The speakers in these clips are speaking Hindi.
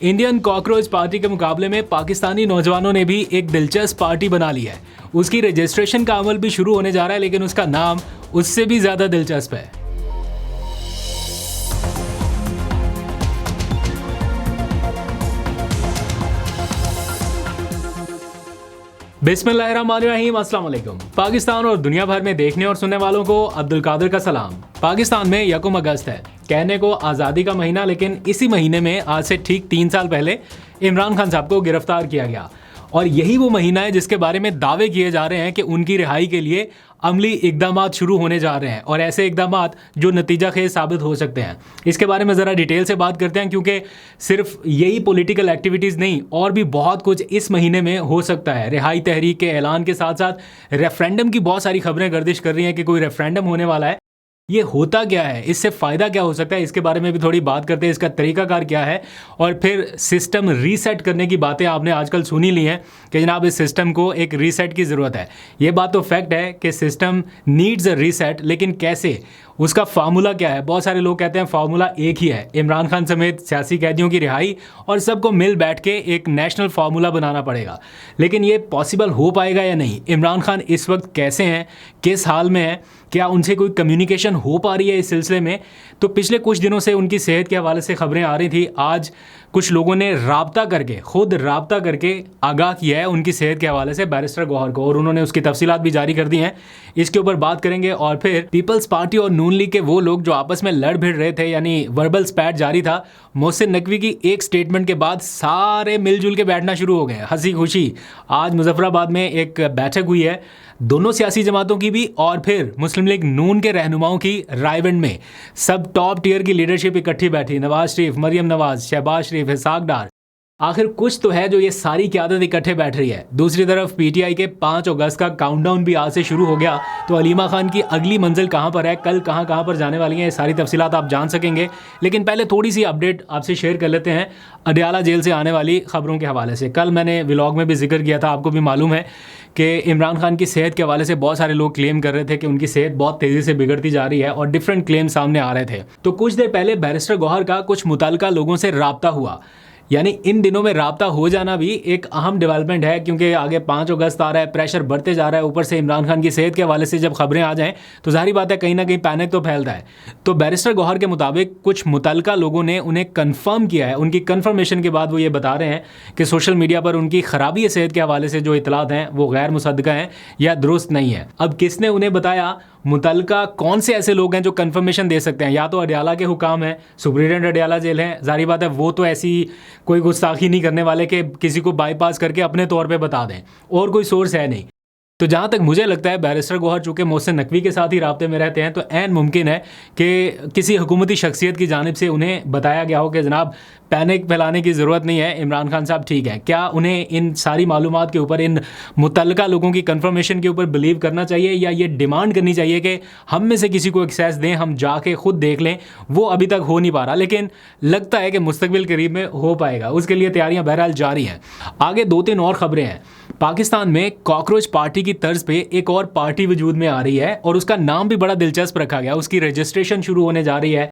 इंडियन कॉकरोच पार्टी के मुकाबले में पाकिस्तानी नौजवानों ने भी एक दिलचस्प पार्टी बना ली है। उसकी रजिस्ट्रेशन का अमल भी शुरू होने जा रहा है, लेकिन उसका नाम उससे भी ज्यादा दिलचस्प है। बिस्मिल्लाहिर्रहमानिर्रहीम, अस्सलाम वालेकुम। पाकिस्तान और दुनिया भर में देखने और सुनने वालों को अब्दुल कादिर का सलाम। पाकिस्तान में 1 अगस्त है, कहने को आज़ादी का महीना, लेकिन इसी महीने में आज से ठीक 3 साल पहले इमरान खान साहब को गिरफ्तार किया गया। और यही वो महीना है जिसके बारे में दावे किए जा रहे हैं कि उनकी रिहाई के लिए अमली इकदामात शुरू होने जा रहे हैं, और ऐसे इकदामात जो नतीजा खेज साबित हो सकते हैं। इसके बारे में ज़रा डिटेल से बात करते हैं, क्योंकि सिर्फ यही पॉलिटिकल एक्टिविटीज़ नहीं, और भी बहुत कुछ इस महीने में हो सकता है। रिहाई तहरीक के ऐलान के साथ साथ रेफरेंडम की बहुत सारी खबरें गर्दिश कर रही हैं कि कोई रेफरेंडम होने वाला है। ये होता क्या है, इससे फ़ायदा क्या हो सकता है, इसके बारे में भी थोड़ी बात करते हैं। इसका तरीकाकार क्या है, और फिर सिस्टम रीसेट करने की बातें आपने आजकल सुनी ली हैं कि जनाब इस सिस्टम को एक रीसेट की ज़रूरत है। ये बात तो फैक्ट है कि सिस्टम नीड्स अ रीसेट, लेकिन कैसे, उसका फार्मूला क्या है। बहुत सारे लोग कहते हैं फार्मूला एक ही है, इमरान खान समेत सियासी कैदियों की रिहाई, और सबको मिल बैठ के एक नेशनल फार्मूला बनाना पड़ेगा। लेकिन ये पॉसिबल हो पाएगा या नहीं। इमरान खान इस वक्त कैसे हैं, किस हाल में हैं, क्या उनसे कोई कम्युनिकेशन हो पा रही है इस सिलसिले में। तो पिछले कुछ दिनों से उनकी सेहत के हवाले से खबरें आ रही थी। आज कुछ लोगों ने खुद राब्ता करके आगाह किया है उनकी सेहत के हवाले से बैरिस्टर गौहर को, और उन्होंने उसकी तफसीलात भी जारी कर दी हैं। इसके ऊपर बात करेंगे। और फिर पीपल्स पार्टी और नून लीग के वो लोग जो आपस में लड़ भिड़ रहे थे, यानी वर्बल स्पैट जारी था, मोहसिन नकवी की एक स्टेटमेंट के बाद सारे मिलजुल के बैठना शुरू हो गए, हंसी खुशी। आज मुजफ्फराबाद में एक बैठक हुई है दोनों सियासी जमातों की भी, और फिर मुस्लिम लीग नून के रहनुमाओं की रायवंड में। सब टॉप टियर की लीडरशिप इकट्ठी बैठी, नवाज शरीफ, मरियम नवाज, शहबाज शरीफ, इसाक डार। आखिर कुछ तो है जो ये सारी क़यादत इकट्ठे बैठ रही है। दूसरी तरफ पीटीआई के 5 अगस्त का काउंटडाउन भी आज से शुरू हो गया। तो अलीमा खान की अगली मंजिल कहाँ पर है, कल कहाँ पर जाने वाली हैं, ये सारी तफसीलात आप जान सकेंगे। लेकिन पहले थोड़ी सी अपडेट आपसे शेयर कर लेते हैं अडयाला जेल से आने वाली खबरों के हवाले से। कल मैंने व्लॉग में भी जिक्र किया था, आपको भी मालूम है कि इमरान खान की सेहत के हवाले से बहुत सारे लोग क्लेम कर रहे थे कि उनकी सेहत बहुत तेज़ी से बिगड़ती जा रही है, और डिफरेंट क्लेम सामने आ रहे थे। तो कुछ देर पहले बैरिस्टर गौहर का कुछ मुतल्लिका लोगों से राब्ता हुआ। यानी इन दिनों में राब्ता हो जाना भी एक अहम डेवलपमेंट है, क्योंकि आगे 5 अगस्त आ रहा है, प्रेशर बढ़ते जा रहा है। ऊपर से इमरान खान की सेहत के हवाले से जब खबरें आ जाएं तो जाहिर बात है कहीं ना कहीं पैनिक तो फैलता है। तो बैरिस्टर गौहर के मुताबिक कुछ मुतल्लिका लोगों ने उन्हें कन्फर्म किया है। उनकी कन्फर्मेशन के बाद वो ये बता रहे हैं कि सोशल मीडिया पर उनकी खराबी है सेहत के हवाले से जो इतलात हैं वो गैर मुसद्दका हैं या दुरुस्त नहीं है। अब किसने उन्हें बताया, मुतल्लिका कौन से ऐसे लोग हैं जो कंफर्मेशन दे सकते हैं? या तो अडयाला के हुकाम हैं, सुप्रीटेंडेंट अडयाला जेल हैं। जाहिर बात है वो तो ऐसी कोई गुस्ताखी नहीं करने वाले कि किसी को बाईपास करके अपने तौर पे बता दें, और कोई सोर्स है नहीं। तो जहाँ तक मुझे लगता है बैरिस्टर गौहर चूँकि मोहसिन नकवी के साथ ही राब्ते में रहते हैं, तो ऐन मुमकिन है कि किसी हुकूमती शख्सियत की जानिब से उन्हें बताया गया हो कि जनाब पैनिक फैलाने की ज़रूरत नहीं है, इमरान खान साहब ठीक है। क्या उन्हें इन सारी मालूमात के ऊपर, इन मुतल्लिका लोगों की कंफर्मेशन के ऊपर बिलीव करना चाहिए, या ये डिमांड करनी चाहिए कि हम में से किसी को एक्सेस दें, हम जाके खुद देख लें? वो अभी तक हो नहीं पा रहा, लेकिन लगता है कि मुस्तकबिल करीब में हो पाएगा। उसके लिए तैयारियां बहरहाल जारी हैं। आगे 2-3 और ख़बरें हैं। पाकिस्तान में कॉकरोच पार्टी की तर्ज पे एक और पार्टी वजूद में आ रही है, और उसका नाम भी बड़ा दिलचस्प रखा गया। उसकी रजिस्ट्रेशन शुरू होने जा रही है।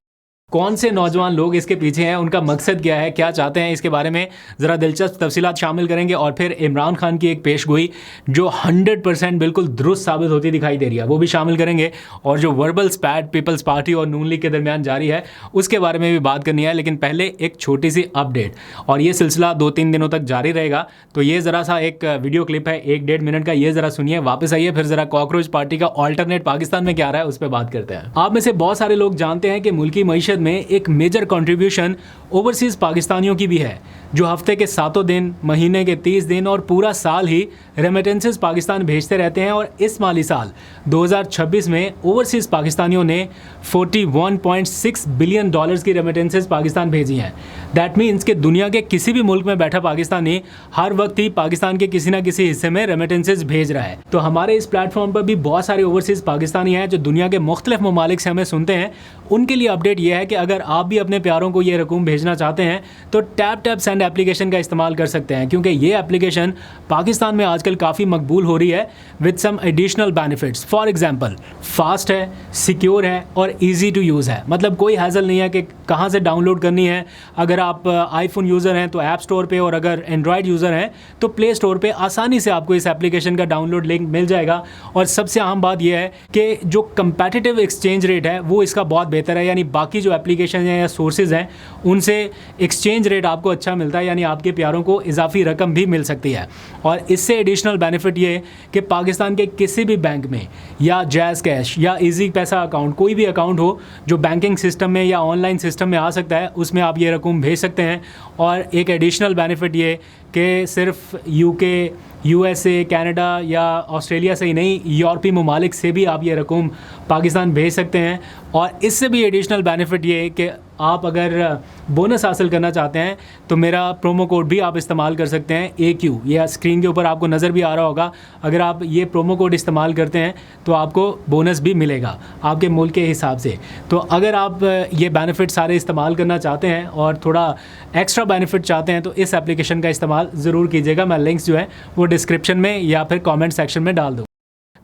कौन से नौजवान लोग इसके पीछे हैं, उनका मकसद क्या है, क्या चाहते हैं, इसके बारे में ज़रा दिलचस्प तफसीलात शामिल करेंगे। और फिर इमरान खान की एक पेशगोई जो 100% बिल्कुल दुरुस्त साबित होती दिखाई दे रही है, वो भी शामिल करेंगे। और जो वर्बल स्पैट पीपल्स पार्टी और नून लीग के दरमियान जारी है, उसके बारे में भी बात करनी है। लेकिन पहले एक छोटी सी अपडेट, और ये सिलसिला 2-3 दिनों तक जारी रहेगा। तो ये ज़रा सा एक वीडियो क्लिप है 1-1.5 मिनट का, ये ज़रा सुनिए, वापस आइए, फिर ज़रा कॉकरोच पार्टी का ऑल्टरनेट पाकिस्तान में क्या आ रहा है उस पर बात करते हैं। आप में से बहुत सारे लोग जानते हैं कि मुल्की मईशत में एक मेजर कंट्रीब्यूशन ओवरसीज़ पाकिस्तानियों की भी है, जो हफ्ते के 7 दिन, महीने के 30 दिन और पूरा साल ही रेमिटेंसेस पाकिस्तान भेजते रहते हैं। और इस माली साल 2026 में ओवरसीज़ पाकिस्तानियों ने $41.6 बिलियन की रेमिटेंसेस पाकिस्तान भेजी हैं। दैट मीन्स कि दुनिया के किसी भी मुल्क में बैठा पाकिस्तानी हर वक्त ही पाकिस्तान के किसी ना किसी हिस्से में रेमिटेंसेस भेज रहा है। तो हमारे इस प्लेटफॉर्म पर भी बहुत सारे ओवरसीज़ पाकिस्तानी हैं जो दुनिया के मुख्तलिफ ममालिक से हमें सुनते हैं, उनके लिए अपडेट ये है कि अगर आप भी अपने प्यारों को ये रकूम भेजना चाहते हैं तो टैप टैप सेंड एप्लीकेशन का इस्तेमाल कर सकते हैं, क्योंकि ये एप्लीकेशन पाकिस्तान में आजकल काफ़ी मकबूल हो रही है with some additional benefits. For example, fast है, सिक्योर है और इजी टू यूज़ है। मतलब कोई हैसल नहीं है कि कहाँ से डाउनलोड करनी है। अगर आप आईफोन यूज़र हैं तो ऐप स्टोर पे, और अगर एंड्रॉयड यूज़र हैं तो प्ले स्टोर पे आसानी से आपको इस एप्लीकेशन का डाउनलोड लिंक मिल जाएगा। और सबसे अहम बात यह है कि जो कंपेटिटिव एक्सचेंज रेट है वो इसका बहुत बेहतर है, यानी बाकी जो एप्लीकेशन हैं या सोर्सेज हैं उनसे एक्सचेंज रेट आपको अच्छा मिलता है, यानी आपके प्यारों को इजाफी रकम भी मिल सकती है। और इससे एडिशनल बेनिफिट ये कि पाकिस्तान के किसी भी बैंक में या जैज़ कैश या इजी पैसा अकाउंट, कोई भी अकाउंट हो जो बैंकिंग सिस्टम में या ऑनलाइन सिस्टम में आ सकता है, उसमें आप ये रकम भेज सकते हैं। और एक एडिशनल बेनिफिट ये कि सिर्फ यूके, यूएसए, कनाडा या ऑस्ट्रेलिया से ही नहीं, यूरोपीय ममालिक से भी आप ये रकम पाकिस्तान भेज सकते हैं। और इससे भी एडिशनल बेनिफिट ये है कि आप अगर बोनस हासिल करना चाहते हैं तो मेरा प्रोमो कोड भी आप इस्तेमाल कर सकते हैं, AQ। यह स्क्रीन के ऊपर आपको नज़र भी आ रहा होगा। अगर आप ये प्रोमो कोड इस्तेमाल करते हैं तो आपको बोनस भी मिलेगा आपके मुल्क के हिसाब से। तो अगर आप ये बेनिफिट सारे इस्तेमाल करना चाहते हैं और थोड़ा एक्स्ट्रा बेनिफिट चाहते हैं तो इस एप्लीकेशन का इस्तेमाल ज़रूर कीजिएगा। मैं लिंक्स जो है वो डिस्क्रिप्शन में या फिर कमेंट सेक्शन में डाल दूँ।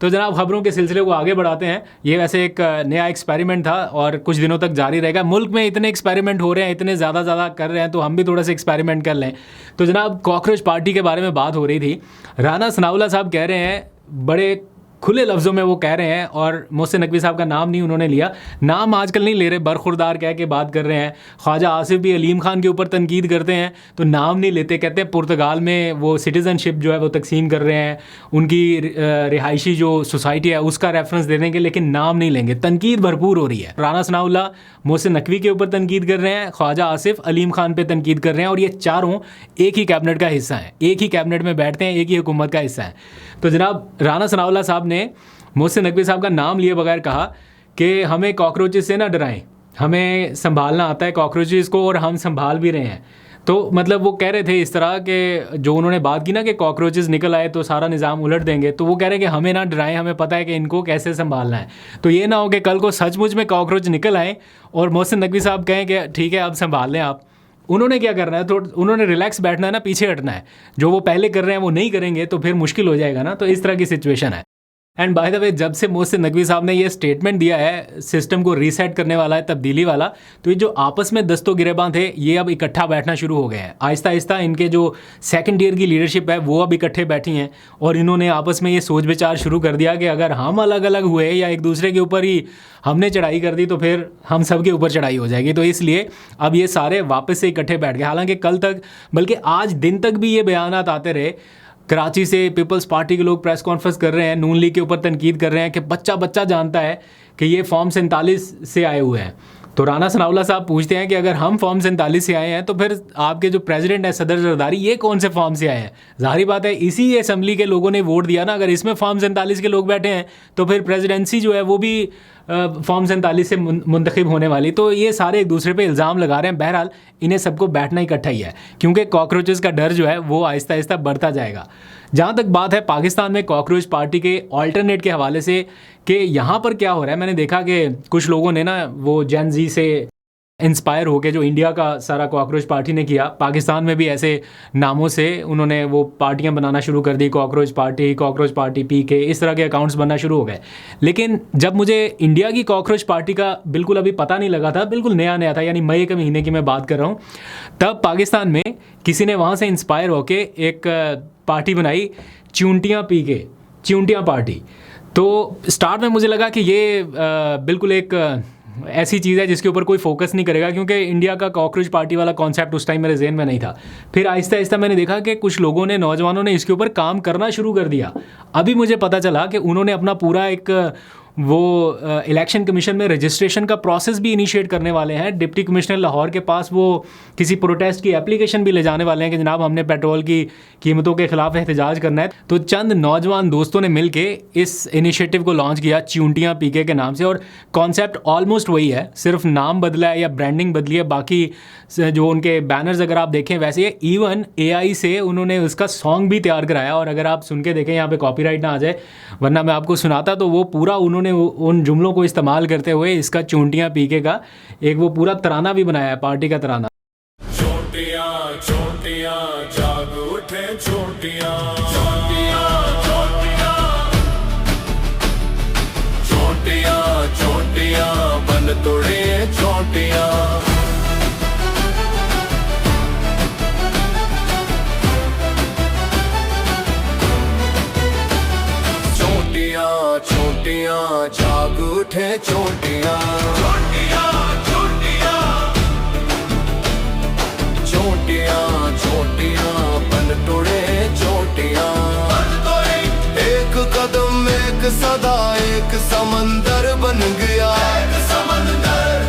तो जनाब, खबरों के सिलसिले को आगे बढ़ाते हैं। ये वैसे एक नया एक्सपेरिमेंट था और कुछ दिनों तक जारी रहेगा। मुल्क में इतने एक्सपेरिमेंट हो रहे हैं, इतने ज़्यादा कर रहे हैं, तो हम भी थोड़ा सा एक्सपेरिमेंट कर लें। तो जनाब, कॉकरोच पार्टी के बारे में बात हो रही थी। राना सनाउल्लाह साहब कह रहे हैं, बड़े खुले लफ्ज़ों में वो कह रहे हैं, और मोहसिन नकवी साहब का नाम नहीं उन्होंने लिया, नाम आजकल नहीं ले रहे, बरखुरदार कह के बात कर रहे हैं। ख्वाजा आसिफ भी अलीम खान के ऊपर तनकीद करते हैं तो नाम नहीं लेते, कहते हैं पुर्तगाल में वो सिटीज़नशिप जो है वो तकसीम कर रहे हैं, उनकी रिहायशी जो सोसाइटी है उसका रेफरेंस दे देंगे, लेकिन नाम नहीं लेंगे। तनकीद भरपूर हो रही है। राना सनाउल्लाह मोहसिन नकवी के ऊपर तनकीद कर रहे हैं, ख्वाजा आसिफ अलीम खान पे तनकीद कर रहे हैं, और ये चारों एक ही कैबिनेट का हिस्सा हैं, एक ही कैबिनेट में बैठते हैं, एक ही हुकूमत का हिस्सा है। तो जनाब, राना सनाउल्लाह साहब ने मोहसिन नकवी साहब का नाम लिए बगैर कहा कि हमें कॉकरोचेस से ना डराएं, हमें संभालना आता है कॉकरोचेस को और हम संभाल भी रहे हैं। तो मतलब वो कह रहे थे इस तरह के, जो उन्होंने बात की ना कि कॉकरोचेस निकल आए तो सारा निज़ाम उलट देंगे, तो वो कह रहे हैं कि हमें ना डराएं, हमें पता है कि इनको कैसे संभालना है। तो ये ना हो कि कल को सचमुच में कॉकरोच निकल आए और मोहसिन नकवी साहब कहें कि ठीक है अब संभाल लें आप। उन्होंने क्या करना है, तो उन्होंने रिलैक्स बैठना है ना, पीछे हटना है। जो वो पहले कर रहे हैं वो नहीं करेंगे तो फिर मुश्किल हो जाएगा ना। तो इस तरह की सिचुएशन है। एंड बाय द वे, जब से मोहसिन नकवी साहब ने ये स्टेटमेंट दिया है सिस्टम को रीसेट करने वाला है, तब्दीली वाला, तो ये जो आपस में दस्तों गिरेबां थे ये अब इकट्ठा बैठना शुरू हो गए हैं। आहिस्ता आहिस्ता इनके जो सेकंड ईयर की लीडरशिप है वो अब इकट्ठे बैठी हैं और इन्होंने आपस में ये सोच विचार शुरू कर दिया कि अगर हम अलग अलग हुए या एक दूसरे के ऊपर ही हमने चढ़ाई कर दी तो फिर हम सब के ऊपर चढ़ाई हो जाएगी। तो इसलिए अब ये सारे वापस से इकट्ठे बैठ गए। हालांकि कल तक, बल्कि आज दिन तक भी ये बयानात आते रहे। कराची से पीपल्स पार्टी के लोग प्रेस कॉन्फ्रेंस कर रहे हैं, नून लीग के ऊपर तनकीद कर रहे हैं कि बच्चा जानता है कि ये फॉर्म 47 से आए हुए हैं। तो राना सनाउल्लाह साहब पूछते हैं कि अगर हम फॉर्म 47 से आए हैं तो फिर आपके जो प्रेसिडेंट है सदर जरदारी, ये कौन से फॉर्म से आए हैं? जाहिर बात है इसी असेंबली के लोगों ने वोट दिया ना। अगर इसमें फॉर्म 47 के लोग बैठे हैं तो फिर प्रेसिडेंसी जो है वो भी फॉर्म 47 से मुंतखब होने वाली। तो ये सारे एक दूसरे पे इल्ज़ाम लगा रहे हैं। बहरहाल इन्हें सबको बैठना इकट्ठा ही है, क्योंकि कॉकरोचेस का डर जो है वो आहिस्ता आहिस्ता बढ़ता जाएगा। जहाँ तक बात है पाकिस्तान में कॉकरोच पार्टी के ऑल्टरनेट के हवाले से कि यहाँ पर क्या हो रहा है, मैंने देखा कि कुछ लोगों ने ना वो जेन जी से इंस्पायर होके जो इंडिया का सारा कॉकरोच पार्टी ने किया, पाकिस्तान में भी ऐसे नामों से उन्होंने वो पार्टियां बनाना शुरू कर दी, कॉकरोच पार्टी PK, इस तरह के अकाउंट्स बनना शुरू हो गए। लेकिन जब मुझे इंडिया की कॉकरोच पार्टी का बिल्कुल अभी पता नहीं लगा था, बिल्कुल नया था, यानी मई के महीने की मैं बात कर रहा हूँ, तब पाकिस्तान में किसी ने वहाँ से इंस्पायर होके एक पार्टी बनाई, च्यूंटियाँ पार्टी। तो स्टार्ट में मुझे लगा कि ये बिल्कुल एक ऐसी चीज़ है जिसके ऊपर कोई फोकस नहीं करेगा, क्योंकि इंडिया का कॉकरोच पार्टी वाला कॉन्सेप्ट उस टाइम मेरे जहन में नहीं था। फिर आहिस्ता आहिस्ता मैंने देखा कि कुछ लोगों ने, नौजवानों ने इसके ऊपर काम करना शुरू कर दिया। अभी मुझे पता चला कि उन्होंने अपना पूरा एक वो इलेक्शन कमीशन में रजिस्ट्रेशन का प्रोसेस भी इनिशिएट करने वाले हैं। डिप्टी कमिश्नर लाहौर के पास वो किसी प्रोटेस्ट की एप्लीकेशन भी ले जाने वाले हैं कि जनाब हमने पेट्रोल की कीमतों के खिलाफ एहतजाज करना है। तो चंद नौजवान दोस्तों ने मिल के इस इनिशिएटिव को लॉन्च किया च्यूंटियाँ PK के नाम से, और कॉन्सेप्ट ऑलमोस्ट वही है, सिर्फ नाम बदला है या ब्रांडिंग बदली है। बाकी जो उनके बैनर्स अगर आप देखें वैसे ही, इवन AI से उन्होंने उसका सॉन्ग भी तैयार कराया। और अगर आप सुन के देखें, यहाँ पे कॉपीराइट ना आ जाए वरना मैं आपको सुनाता, तो वो पूरा उन्होंने उन्होंने उन जुमलों को इस्तेमाल करते हुए इसका चूंटियाँ पीके का एक वो पूरा तराना भी बनाया है, पार्टी का तराना। चोटियां चोटियां जाग उठे चोटियां चोटियां चोटियां चोटियां चोटियां बन तोड़े चोटियां चोटियां चोटियां जाग उठे चोटियां चोटियां चोटियां चोटियां चोटियां बन तोड़े चोटियां एक कदम एक सदा एक समंदर बन गया एक समंदर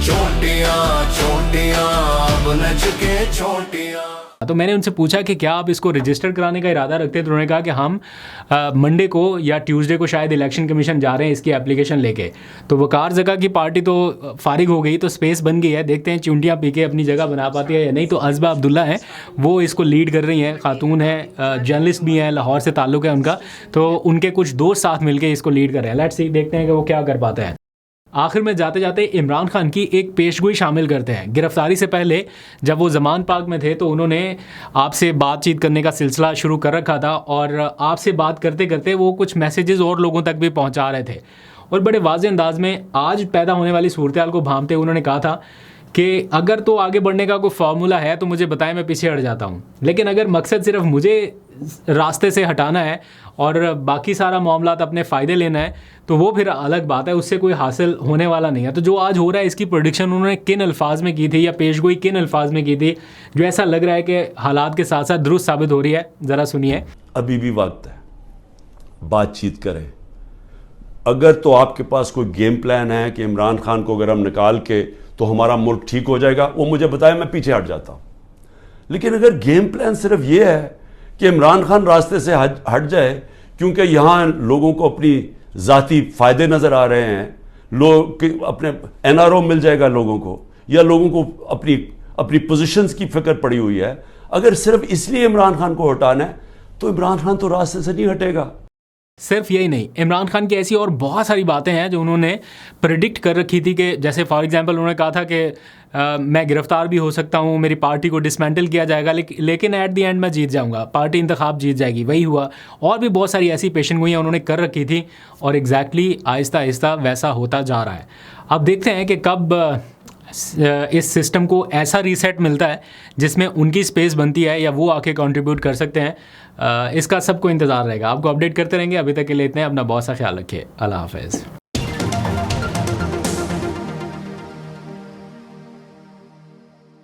चोटियां चोटियां अब नच के चोटियां। तो मैंने उनसे पूछा कि क्या आप इसको रजिस्टर कराने का इरादा रखते हैं, तो उन्होंने कहा कि हम मंडे को या ट्यूसडे को शायद इलेक्शन कमीशन जा रहे हैं इसकी एप्लीकेशन लेके। तो वकार जगह की पार्टी तो फारिग हो गई, तो स्पेस बन गई है, देखते हैं चुंटियाँ पी के अपनी जगह बना पाती है या नहीं। तो अज़बा अब्दुल्ला हैं, वो इसको लीड कर रही हैं, खातून हैं, जर्नलिस्ट भी हैं, लाहौर से ताल्लुक़ है उनका, तो उनके कुछ दोस्त साथ मिलकर इसको लीड कर रहे हैं। लेट्स सी, देखते हैं कि वो क्या कर पाते हैं। आखिर में जाते जाते इमरान खान की एक पेशगोई शामिल करते हैं। गिरफ्तारी से पहले जब वो ज़मान पार्क में थे तो उन्होंने आपसे बातचीत करने का सिलसिला शुरू कर रखा था, और आपसे बात करते करते वो कुछ मैसेजेस और लोगों तक भी पहुंचा रहे थे, और बड़े वाज़े अंदाज में आज पैदा होने वाली सूरत को भांपते हुए उन्होंने कहा था कि अगर तो आगे बढ़ने का कोई फार्मूला है तो मुझे बताएं, मैं पीछे हट जाता हूँ, लेकिन अगर मकसद सिर्फ मुझे रास्ते से हटाना है और बाकी सारा मामला अपने फ़ायदे लेना है तो वो फिर अलग बात है, उससे कोई हासिल होने वाला नहीं है। तो जो आज हो रहा है इसकी प्रेडिक्शन उन्होंने किन अल्फाज में की थी या पेशगोई किन अल्फाज में की थी जो ऐसा लग रहा है कि हालात के साथ साथ दुरुस्त साबित हो रही है, ज़रा सुनिए। अभी भी वक्त है, बातचीत करें। अगर तो आपके पास कोई गेम प्लान है कि इमरान खान को अगर हम निकाल के तो हमारा मुल्क ठीक हो जाएगा, वो मुझे बताए, मैं पीछे हट जाता हूँ। लेकिन अगर गेम प्लान सिर्फ ये है कि इमरान खान रास्ते से हट जाए क्योंकि यहाँ लोगों को अपनी ज़ाती फ़ायदे नज़र आ रहे हैं, लोग अपने NRO मिल जाएगा लोगों को, या लोगों को अपनी पोजीशंस की फिक्र पड़ी हुई है, अगर सिर्फ इसलिए इमरान खान को हटाना है तो इमरान खान तो रास्ते से नहीं हटेगा। सिर्फ यही नहीं, इमरान खान की ऐसी और बहुत सारी बातें हैं जो उन्होंने प्रेडिक्ट कर रखी थी कि जैसे फॉर एग्जांपल उन्होंने कहा था कि मैं गिरफ्तार भी हो सकता हूँ, मेरी पार्टी को डिसमेंटल किया जाएगा, लेकिन एट द एंड मैं जीत जाऊँगा, पार्टी इंतखाब जीत जाएगी। वही हुआ, और भी बहुत सारी ऐसी पेशन गोइयाँ उन्होंने कर रखी थी, और एग्जैक्टली आहिस्ता आहिस्ता वैसा होता जा रहा है। अब देखते हैं कि कब इस सिस्टम को ऐसा रीसेट मिलता है जिसमें उनकी स्पेस बनती है या वो आके कंट्रीब्यूट कर सकते हैं। इसका सबको इंतज़ार रहेगा, आपको अपडेट करते रहेंगे। अभी तक के लिए इतने, अपना बहुत सा ख्याल रखिए, अल्लाह हाफ़िज़।